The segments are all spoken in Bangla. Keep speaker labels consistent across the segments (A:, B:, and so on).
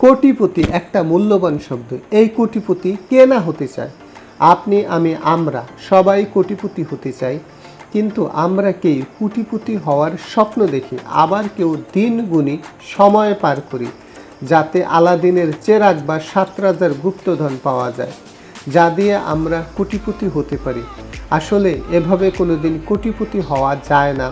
A: কোটিপতি একটা মূল্যবান শব্দ। এই কোটিপতি কে না হতে চায়? আপনি, আমি, আমরা সবাই কোটিপতি হতে চাই, কিন্তু আমরা কেউ কোটিপতি হওয়ার স্বপ্ন দেখি, আবার কেউ দিন গুনি সময় পার করি যাতে আলাদিনের চেরাগ বা 7 রাজার গুপ্তধন পাওয়া যায়, যা দিয়ে আমরা কোটিপতি হতে পারি। আসলে এভাবে কোনোদিন কোটিপতি হওয়া যায় না।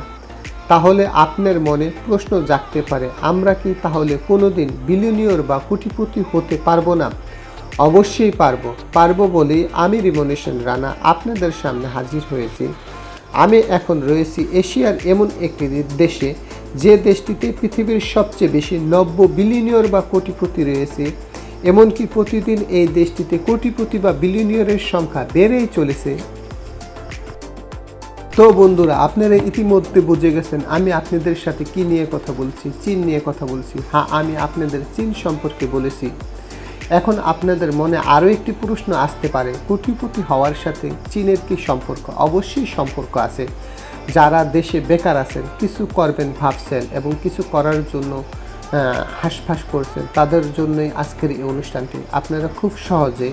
A: তাহলে আপনার মনে প্রশ্ন জাগতে পারে, আমরা কি তাহলে কোনোদিন বিলিয়নিয়র বা কোটিপতি হতে পারবো না? অবশ্যই পারবো বলেই আমি রিমনেশন রানা আপনাদের সামনে হাজির হয়েছি। আমি এখন রয়েছি এশিয়ার এমন একটি দেশে, যে দেশটিতে পৃথিবীর সবচেয়ে বেশি 90 বিলিয়নিয়র বা কোটিপতি রয়েছে। এমনকি প্রতিদিন এই দেশটিতে কোটিপতি বা বিলিয়নিয়রের সংখ্যা বেড়েই চলেছে। তো বন্ধুরা, আপনারা ইতিমধ্যে বুঝে গেছেন আমি আপনাদের সাথে কি নিয়ে কথা বলছি। চীন নিয়ে কথা বলছি। হ্যাঁ, আমি আপনাদের চীন সম্পর্কে বলেছি। এখন আপনাদের মনে আরও একটি প্রশ্ন আসতে পারে, কোটিপতি হওয়ার সাথে চীনের কি সম্পর্ক? অবশ্যই সম্পর্ক আছে। যারা দেশে বেকার আছেন, কিছু করবেন ভাবছেন এবং কিছু করার জন্য হাঁসফাঁস করছেন, তাদের জন্যই আজকের এই অনুষ্ঠানটি। আপনারা খুব সহজে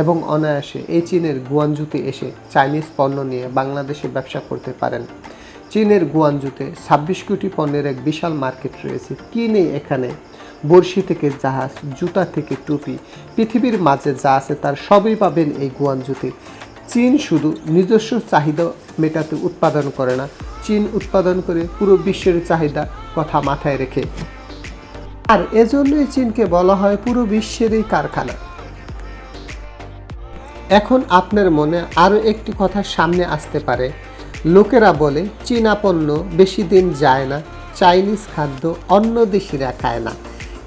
A: এবং অনায়াসে এই চীনের গুয়ানজুতে এসে চাইনিজ পণ্য নিয়ে বাংলাদেশে ব্যবসা করতে পারেন। চীনের গুয়ানজুতে 26 কোটি পণ্যের এক বিশাল মার্কেট রয়েছে। কি নেই এখানে? বড়শি থেকে জাহাজ, জুতা থেকে টুপি, পৃথিবীর মাঝে যা আছে তার সবই পাবেন এই গুয়ানজুতে। চীন শুধু নিজস্ব চাহিদা মেটাতে উৎপাদন করে না, চীন উৎপাদন করে পুরো বিশ্বের চাহিদা কথা মাথায় রেখে। আর এজন্যই চীনকে বলা হয় পুরো বিশ্বেরই কারখানা। এখন আপনার মনে আরও একটি কথা সামনে আসতে পারে। লোকেরা বলে চীনা পণ্য বেশি দিন যায় না, চাইনিজ খাদ্য অন্য দেশিরা খায় না।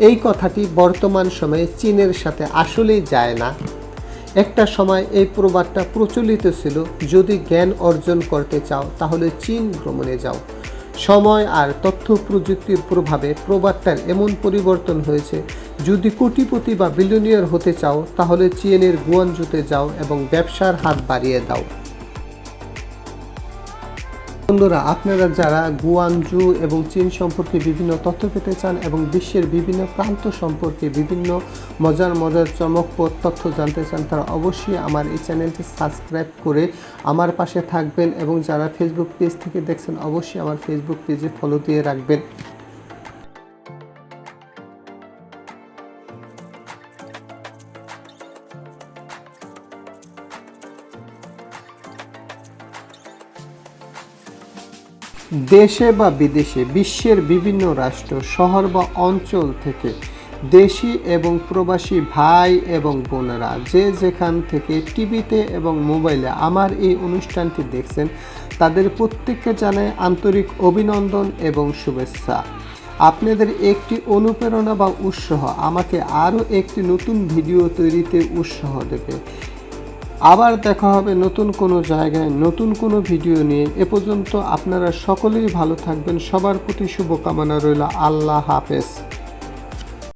A: এই কথাটি বর্তমান সময়ে চীনের সাথে আসলেই যায় না। একটা সময় এই প্রবাদটা প্রচলিত ছিল, যদি জ্ঞান অর্জন করতে চাও তাহলে চীন ভ্রমণে যাও। সময় আর তথ্য প্রযুক্তির প্রভাবে প্রবাদটার এমন পরিবর্তন হয়েছে, যদি কোটিপতি বা বিলিয়নিয়র হতে চাও তাহলে চীনের গুয়ানজুতে যাও এবং ব্যবসার হাত বাড়িয়ে দাও। বন্ধুরা, আপনারা যারা গুয়ানজু এবং চীন সম্পর্কে বিভিন্ন তথ্য পেতে চান এবং বিশ্বের বিভিন্ন প্রান্ত সম্পর্কে বিভিন্ন মজার চমকপ্রদ তথ্য জানতে চান, তারা অবশ্যই আমার এই চ্যানেলটি সাবস্ক্রাইব করে আমার পাশে থাকবেন এবং যারা ফেসবুক পেজ থেকে দেখছেন অবশ্যই আমার ফেসবুক পেজে ফলো দিয়ে রাখবেন। দেশে বা বিদেশে বিশ্বের বিভিন্ন রাষ্ট্র, শহর বা অঞ্চল থেকে দেশি এবং প্রবাসী ভাই এবং বোনেরা যে যেখান থেকে টিভিতে এবং মোবাইলে আমার এই অনুষ্ঠানটি দেখছেন, তাদের প্রত্যেককে জানাই আন্তরিক অভিনন্দন এবং শুভেচ্ছা। আপনাদের একটি অনুপ্রেরণা বা উৎসাহ আমাকে আরও একটি নতুন ভিডিও তৈরিতে উৎসাহ দেবে। আবার দেখা হবে নতুন কোনো জায়গায় নতুন কোনো ভিডিও নিয়ে। এ পর্যন্ত আপনারা সকলেই ভালো থাকবেন। সবার প্রতি শুভকামনা রইল। আল্লাহ হাফেজ।